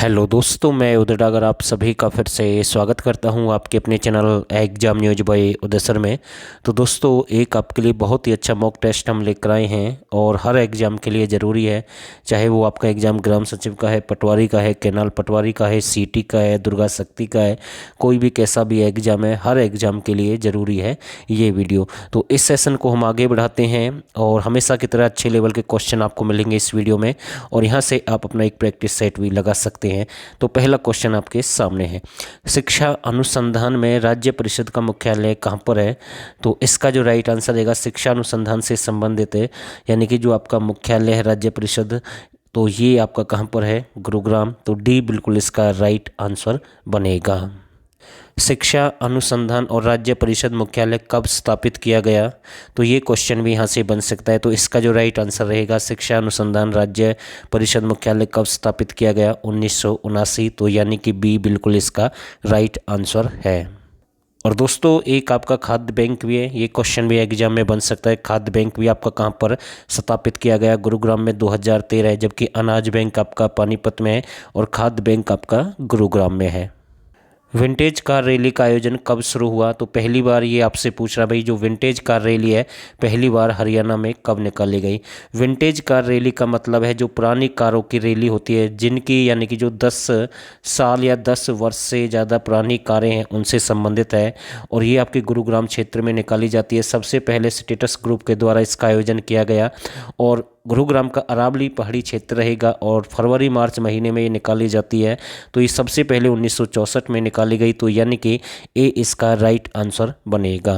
Hello दोस्तों, मैं उदय डागर आप सभी का फिर से स्वागत करता हूं आपके अपने चैनल एग्जाम न्यूज बाय उदय सर में। तो दोस्तों, एक आपके लिए बहुत ही अच्छा मॉक टेस्ट हम लेकर आए हैं और हर एग्ज़ाम के लिए ज़रूरी है। चाहे वो आपका एग्ज़ाम ग्राम सचिव का है, पटवारी का है, केनाल पटवारी का है, सीटी का है, दुर्गा शक्ति का है, कोई भी कैसा भी एग्ज़ाम है, हर एग्ज़ाम के लिए ज़रूरी है ये वीडियो। तो इस सेशन को हम आगे बढ़ाते हैं और हमेशा की तरह अच्छे लेवल के क्वेश्चन आपको मिलेंगे इस वीडियो में और यहाँ से आप अपना एक प्रैक्टिस सेट भी लगा सकते हैं। तो पहला क्वेश्चन आपके सामने है, शिक्षा अनुसंधान में राज्य परिषद का मुख्यालय कहाँ पर है? तो इसका जो राइट आंसर रहेगा शिक्षा अनुसंधान से संबंधित है, यानी कि जो आपका मुख्यालय है राज्य परिषद, तो ये आपका कहाँ पर है? गुरुग्राम। तो डी बिल्कुल इसका राइट आंसर बनेगा। शिक्षा अनुसंधान और राज्य परिषद मुख्यालय कब स्थापित किया गया? तो ये क्वेश्चन भी यहाँ से बन सकता है। तो इसका जो राइट आंसर रहेगा शिक्षा अनुसंधान राज्य परिषद मुख्यालय कब स्थापित किया गया? 1979। तो यानी कि बी बिल्कुल इसका राइट आंसर है। और दोस्तों, एक आपका खाद्य बैंक भी है, ये क्वेश्चन भी एग्जाम में बन सकता है। खाद्य बैंक भी आपका कहाँ पर स्थापित किया गया? गुरुग्राम में 2013 है, जबकि अनाज बैंक आपका पानीपत में है और खाद्य बैंक आपका गुरुग्राम में है। विंटेज कार रैली का आयोजन कब शुरू हुआ? तो पहली बार ये आपसे पूछ रहा भाई, जो विंटेज कार रैली है पहली बार हरियाणा में कब निकाली गई? विंटेज कार रैली का मतलब है जो पुरानी कारों की रैली होती है, जिनकी यानी कि जो 10 साल या 10 वर्ष से ज़्यादा पुरानी कारें हैं उनसे संबंधित है और ये आपके गुरुग्राम क्षेत्र में निकाली जाती है। सबसे पहले स्टेटस ग्रुप के द्वारा इसका आयोजन किया गया और गुरुग्राम का अरावली पहाड़ी क्षेत्र रहेगा और फरवरी मार्च महीने में ये निकाली जाती है। तो ये सबसे पहले 1964 में निकाली गई। तो यानी कि ए इसका राइट आंसर बनेगा।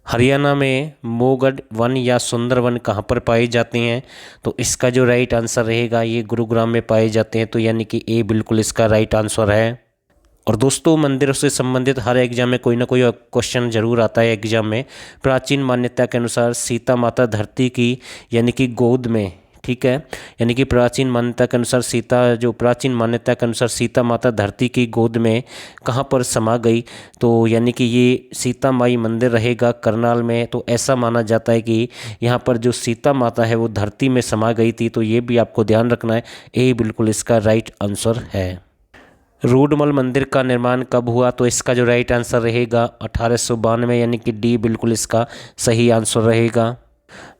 हरियाणा में मोगढ़ वन या सुंदर वन कहाँ पर पाए जाते हैं? तो इसका जो राइट आंसर रहेगा ये गुरुग्राम में पाए जाते हैं। तो यानी कि ए बिल्कुल इसका राइट आंसर है। और दोस्तों, मंदिरों से संबंधित हर एग्जाम में कोई ना कोई क्वेश्चन जरूर आता है एग्जाम में। प्राचीन मान्यता के अनुसार सीता माता धरती की यानी कि गोद में, ठीक है, यानी कि प्राचीन मान्यता के अनुसार सीता माता धरती की गोद में कहाँ पर समा गई? तो यानी कि ये सीता माई मंदिर रहेगा करनाल में। तो ऐसा माना जाता है कि यहाँ पर जो सीता माता है वो धरती में समा गई थी। तो ये भी आपको ध्यान रखना है। ए बिल्कुल इसका राइट आंसर है। रूडमल मंदिर का निर्माण कब हुआ? तो इसका जो राइट आंसर रहेगा 1892, यानी कि डी बिल्कुल इसका सही आंसर रहेगा।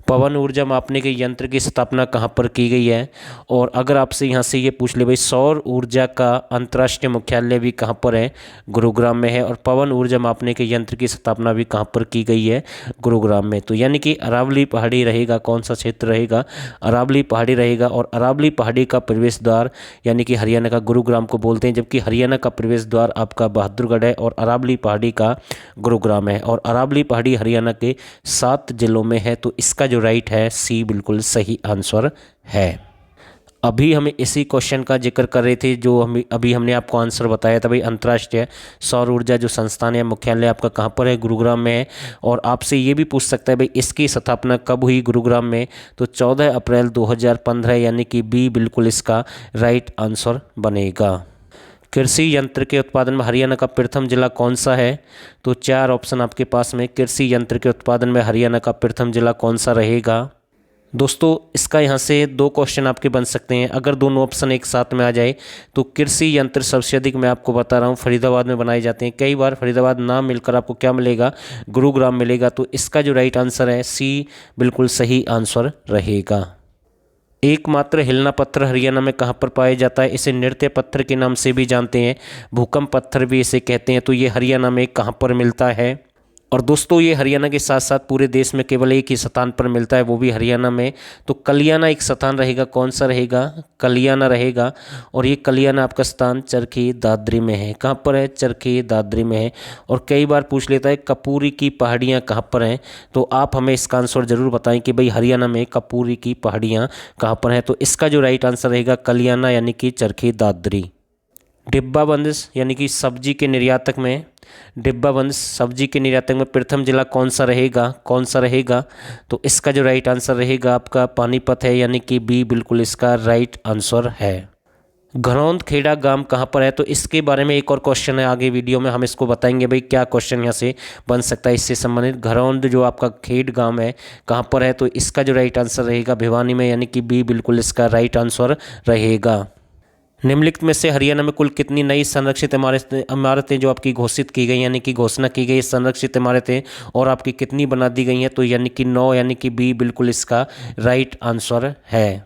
पवन ऊर्जा मापने के यंत्र की स्थापना कहाँ पर की गई है? और अगर आपसे यहाँ से ये पूछ ले भाई, सौर ऊर्जा का अंतर्राष्ट्रीय मुख्यालय भी कहाँ पर है? गुरुग्राम में है। और पवन ऊर्जा मापने के यंत्र की स्थापना भी कहाँ पर की गई है? गुरुग्राम में। तो यानी कि अरावली पहाड़ी रहेगा। कौन सा क्षेत्र रहेगा? अरावली पहाड़ी रहेगा। और अरावली पहाड़ी का प्रवेश द्वार यानी कि हरियाणा का गुरुग्राम को बोलते हैं, जबकि हरियाणा का प्रवेश द्वार आपका बहादुरगढ़ है और अरावली पहाड़ी का गुरुग्राम है। और अरावली पहाड़ी हरियाणा के 7 जिलों में है। तो इसका जो राइट है सी बिल्कुल सही आंसर है। अभी हमें इसी क्वेश्चन का जिक्र कर रहे थे जो अभी हमने आपको आंसर बताया था भाई। अंतर्राष्ट्रीय सौर ऊर्जा जो संस्थान है मुख्यालय आपका कहाँ पर है? गुरुग्राम में है। और आपसे ये भी पूछ सकता है भाई इसकी स्थापना कब हुई गुरुग्राम में? तो 14 अप्रैल 2015, यानी कि बी बिल्कुल इसका राइट आंसर बनेगा। कृषि यंत्र के उत्पादन में हरियाणा का प्रथम जिला कौन सा है? तो 4 ऑप्शन आपके पास में। कृषि यंत्र के उत्पादन में हरियाणा का प्रथम जिला कौन सा रहेगा? दोस्तों, इसका यहाँ से 2 क्वेश्चन आपके बन सकते हैं। अगर दोनों ऑप्शन एक साथ में आ जाए तो कृषि यंत्र सबसे अधिक, मैं आपको बता रहा हूँ, फरीदाबाद में बनाए जाते हैं। कई बार फरीदाबाद नाम मिलकर आपको क्या मिलेगा? गुरुग्राम मिलेगा। तो इसका जो राइट आंसर है सी बिल्कुल सही आंसर रहेगा। एकमात्र हिलना पत्थर हरियाणा में कहाँ पर पाया जाता है? इसे नृत्य पत्थर के नाम से भी जानते हैं, भूकंप पत्थर भी इसे कहते हैं। तो ये हरियाणा में कहाँ पर मिलता है? और दोस्तों, ये हरियाणा के साथ साथ पूरे देश में केवल एक ही स्थान पर मिलता है, वो भी हरियाणा में। तो कलियाना एक स्थान रहेगा। कौन सा रहेगा? कलियाना रहेगा। और ये कलियाना आपका स्थान चरखी दादरी में है। कहाँ पर है? चरखी दादरी में है। और कई बार पूछ लेता है कपूरी की पहाड़ियाँ कहाँ पर हैं? तो आप हमें इसका आंसर जरूर बताएं कि भाई हरियाणा में कपूरी की पहाड़ियाँ कहाँ पर हैं। तो इसका जो राइट आंसर रहेगा कलियाना, यानी कि चरखी दादरी। डिब्बाबंद यानी कि सब्जी के निर्यातक में प्रथम जिला कौन सा रहेगा? तो इसका जो राइट आंसर रहेगा आपका पानीपत है, यानी कि बी बिल्कुल इसका राइट आंसर है। घरौंद खेड़ा गांव कहाँ पर है? तो इसके बारे में एक और क्वेश्चन है, आगे वीडियो में हम इसको बताएंगे भाई क्या क्वेश्चन यहाँ से बन सकता है इससे संबंधित। घरौंद जो आपका खेड़ गांव है कहाँ पर है? तो इसका जो राइट आंसर रहेगा भिवानी में, यानी कि बी बिल्कुल इसका राइट आंसर रहेगा। निम्नलिखित में से हरियाणा में कुल कितनी नई संरक्षित इमारतें जो आपकी घोषित की गई यानी कि घोषणा की गई संरक्षित इमारतें और आपकी कितनी बना दी गई हैं, तो यानी कि 9 यानी कि बी बिल्कुल इसका राइट आंसर है।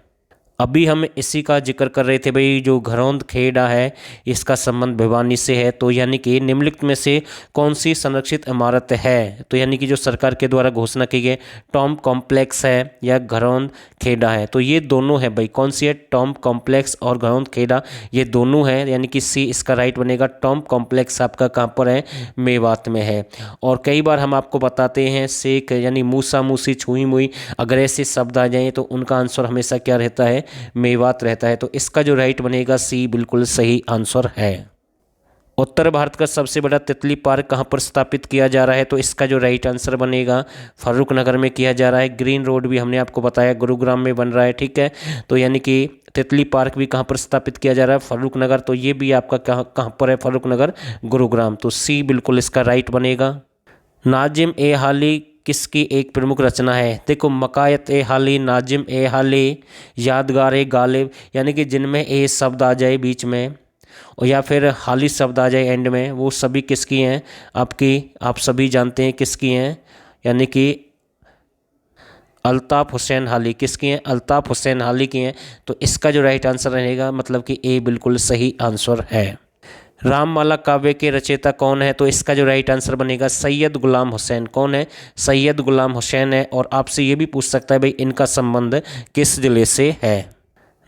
अभी हम इसी का जिक्र कर रहे थे भाई, जो घरौंद खेड़ा है इसका संबंध भिवानी से है। तो यानी कि निम्नलिखित में से कौन सी संरक्षित इमारत है, तो यानी कि जो सरकार के द्वारा घोषणा की गई टॉम कॉम्प्लेक्स है या घरौंद खेड़ा है, तो ये दोनों है भाई। कौन सी है? टॉम कॉम्प्लेक्स और घरौंद खेड़ा, ये दोनों है, यानी कि सी इसका राइट बनेगा। टॉम कॉम्प्लेक्स आपका कहाँ पर है? मेवात में है। और कई बार हम आपको बताते हैं सेक यानी मूसा मूसी छुई मुई, अगर ऐसे शब्द आ जाएं तो उनका आंसर हमेशा क्या रहता है? मेवात रहता है। तो इसका जो राइट बनेगा सी बिल्कुल सही आंसर है। उत्तर भारत का सबसे बड़ा तितली पार्क कहाँ पर स्थापित किया जा रहा है, तो इसका जो राइट आंसर बनेगा फर्रुख नगर में किया जा रहा है। ग्रीन रोड भी हमने आपको बताया गुरुग्राम में बन रहा है, ठीक है। तो यानी कि तितली पार्क भी कहाँ पर स्थापित किया जा रहा है? फर्रुख नगर। तो ये भी आपका कहाँ पर है? फर्रुख नगर, गुरुग्राम। तो सी बिल्कुल इसका राइट बनेगा। नाजिम ए हाली किसकी एक प्रमुख रचना है? देखो, मकायत ए हाली, नाजिम ए हाली, यादगार ए गालिब, यानी कि जिनमें ए शब्द आ जाए बीच में और या फिर हाली शब्द आ जाए एंड में, वो सभी किसकी हैं? आपकी, आप सभी जानते हैं किसकी हैं, यानी कि अल्ताफ़ हुसैन हाली। किसकी हैं? अल्ताफ़ हुसैन हाली की हैं। तो इसका जो राइट आंसर रहेगा मतलब कि ए बिल्कुल सही आंसर है। राममाला काव्य के रचयिता कौन है? तो इसका जो राइट आंसर बनेगा सैयद गुलाम हुसैन। कौन है? सैयद गुलाम हुसैन है। और आपसे ये भी पूछ सकता है भाई इनका संबंध किस जिले से है।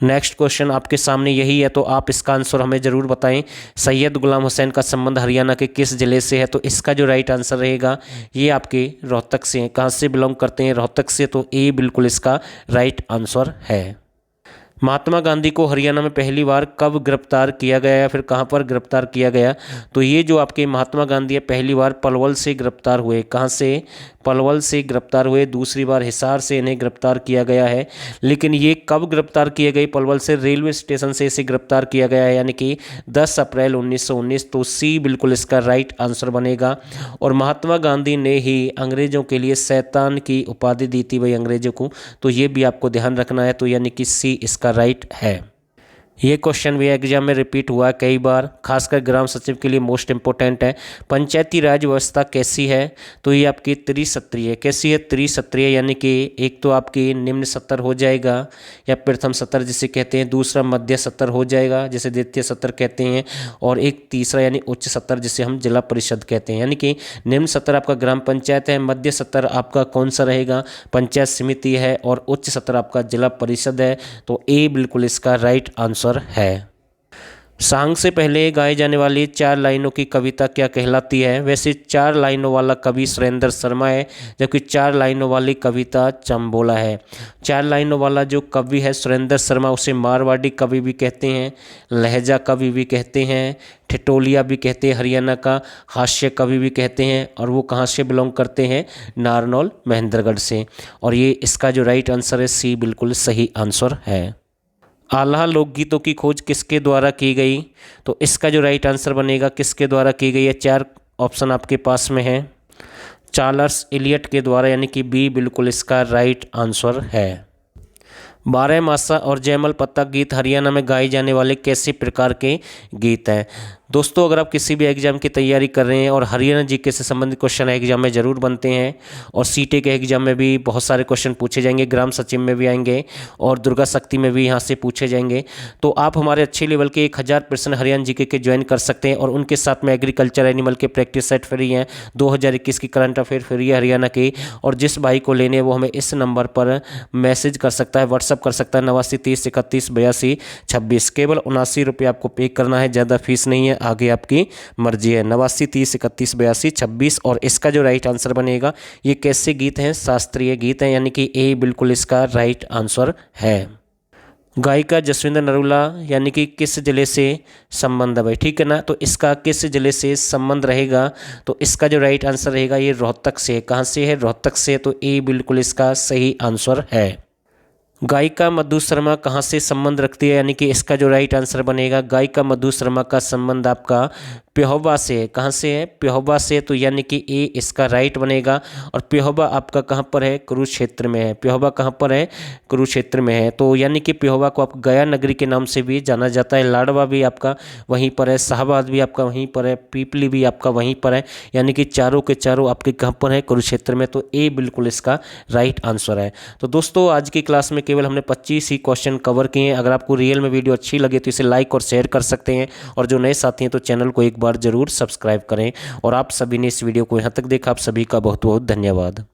नेक्स्ट क्वेश्चन आपके सामने यही है, तो आप इसका आंसर हमें ज़रूर बताएं। सैयद गुलाम हुसैन का संबंध हरियाणा के किस जिले से है? तो इसका जो राइट आंसर रहेगा ये आपके रोहतक से हैं। कहाँ से बिलोंग करते हैं? रोहतक से। तो ए बिल्कुल इसका राइट आंसर है। महात्मा गांधी को हरियाणा में पहली बार कब गिरफ्तार किया गया या फिर कहाँ पर गिरफ्तार किया गया? तो ये जो आपके महात्मा गांधी है पहली बार पलवल से गिरफ्तार हुए। कहाँ से? पलवल से गिरफ्तार हुए। दूसरी बार हिसार से इन्हें गिरफ्तार किया गया है। लेकिन ये कब गिरफ्तार किए गए? पलवल से रेलवे स्टेशन से इसे गिरफ्तार किया गया है, यानी कि 10 अप्रैल 1919। तो सी बिल्कुल इसका राइट आंसर बनेगा। और महात्मा गांधी ने ही अंग्रेज़ों के लिए शैतान की उपाधि दी थी भाई अंग्रेज़ों को। तो ये भी आपको ध्यान रखना है। तो यानी कि सी इसका राइट है। ये क्वेश्चन भी एग्जाम में रिपीट हुआ है कई बार, खासकर ग्राम सचिव के लिए मोस्ट इंपॉर्टेंट है। पंचायती राज व्यवस्था कैसी है? तो ये आपकी त्रिसत्रीय। कैसी है? त्रिसत्रीय, यानी कि एक तो आपकी निम्न सत्र हो जाएगा या प्रथम सत्र जिसे कहते हैं, दूसरा मध्य सत्र हो जाएगा जिसे द्वितीय सत्र कहते हैं, और एक तीसरा यानी उच्च सत्र जिसे हम जिला परिषद कहते हैं। यानी कि निम्न सत्र आपका ग्राम पंचायत है, मध्य सत्र आपका कौन सा रहेगा? पंचायत समिति है, और उच्च सत्र आपका जिला परिषद है। तो ए बिल्कुल इसका राइट आंसर है। सांग से पहले गाए जाने वाली 4 लाइनों की कविता क्या कहलाती है? वैसे 4 लाइनों वाला कवि सुरेंद्र शर्मा है, जबकि 4 लाइनों वाली कविता चंबोला है। 4 लाइनों वाला जो कवि है सुरेंद्र शर्मा, उसे मारवाड़ी कवि भी कहते हैं, लहजा कवि भी कहते हैं, ठिठोलिया भी कहते हैं, हरियाणा का हास्य कवि भी कहते हैं। और वो कहाँ से बिलोंग करते हैं? नारनौल महेंद्रगढ़ से। और ये इसका जो राइट आंसर है सी बिल्कुल सही आंसर है। आल्हा लोकगीतों की खोज किसके द्वारा की गई? तो इसका जो राइट आंसर बनेगा किसके द्वारा की गई है? 4 ऑप्शन आपके पास में है। चार्ल्स इलियट के द्वारा, यानी कि बी बिल्कुल इसका राइट आंसर है। 12 मासा और जयमल पत्ता गीत हरियाणा में गाए जाने वाले कैसे प्रकार के गीत हैं? दोस्तों, अगर आप किसी भी एग्जाम की तैयारी कर रहे हैं और हरियाणा जीके से संबंधित क्वेश्चन एग्जाम में ज़रूर बनते हैं, और सीटे के एग्जाम में भी बहुत सारे क्वेश्चन पूछे जाएंगे, ग्राम सचिव में भी आएंगे और दुर्गा शक्ति में भी यहाँ से पूछे जाएंगे, तो आप हमारे अच्छे लेवल के 1000% हरियाणा जीके के ज्वाइन कर सकते हैं। और उनके साथ में एग्रीकल्चर एनिमल के प्रैक्टिस सेट फ्री हैं, 2021 की करंट अफेयर फ्री है हरियाणा की। और जिस भाई को लेने वो हमें इस नंबर पर मैसेज कर सकता है, व्हाट्सअप कर सकता है, 89 30 31 82 26। केवल 79 रुपये आपको पे करना है, ज़्यादा फीस नहीं है, आगे आपकी मर्जी है। 89 30 31 82 26। और इसका जो राइट आंसर बनेगा, ये कैसे गीत हैं? शास्त्रीय गीत हैं, यानी कि ए बिल्कुल इसका राइट आंसर है। गायिका जसविंदर नरूला यानी कि किस जिले से संबंध है भाई, ठीक है ना? तो इसका किस जिले से संबंध रहेगा? तो इसका जो राइट आंसर रहेगा ये रोहतक से। कहाँ से है? रोहतक से। तो ए बिल्कुल इसका सही आंसर है। गायिका मधु शर्मा कहाँ से संबंध रखती है, यानी कि इसका जो राइट आंसर बनेगा, गायिका मधु शर्मा का संबंध आपका पेहोवा से है। कहाँ से है? पेहोवा से, तो यानी कि ए इसका राइट बनेगा। और पेहोवा आपका कहाँ पर है? कुरुक्षेत्र में है। पेहोवा कहाँ पर है? कुरुक्षेत्र में है। तो यानी कि पेहोवा को आप गया नगरी के नाम से भी जाना जाता है। लाडवा भी आपका वहीं पर है, शाहबाद भी आपका वहीं पर है, पीपली भी आपका वहीं पर है, यानी कि चारों के चारों आपके कहाँ पर है? कुरुक्षेत्र में। तो ए बिल्कुल इसका राइट आंसर है। तो दोस्तों आज की क्लास में केवल हमने 25 ही क्वेश्चन कवर किए हैं। अगर आपको रियल में वीडियो अच्छी लगे तो इसे लाइक और शेयर कर सकते हैं, और जो नए साथी हैं तो चैनल को एक बार जरूर सब्सक्राइब करें। और आप सभी ने इस वीडियो को यहाँ तक देखा, आप सभी का बहुत बहुत धन्यवाद।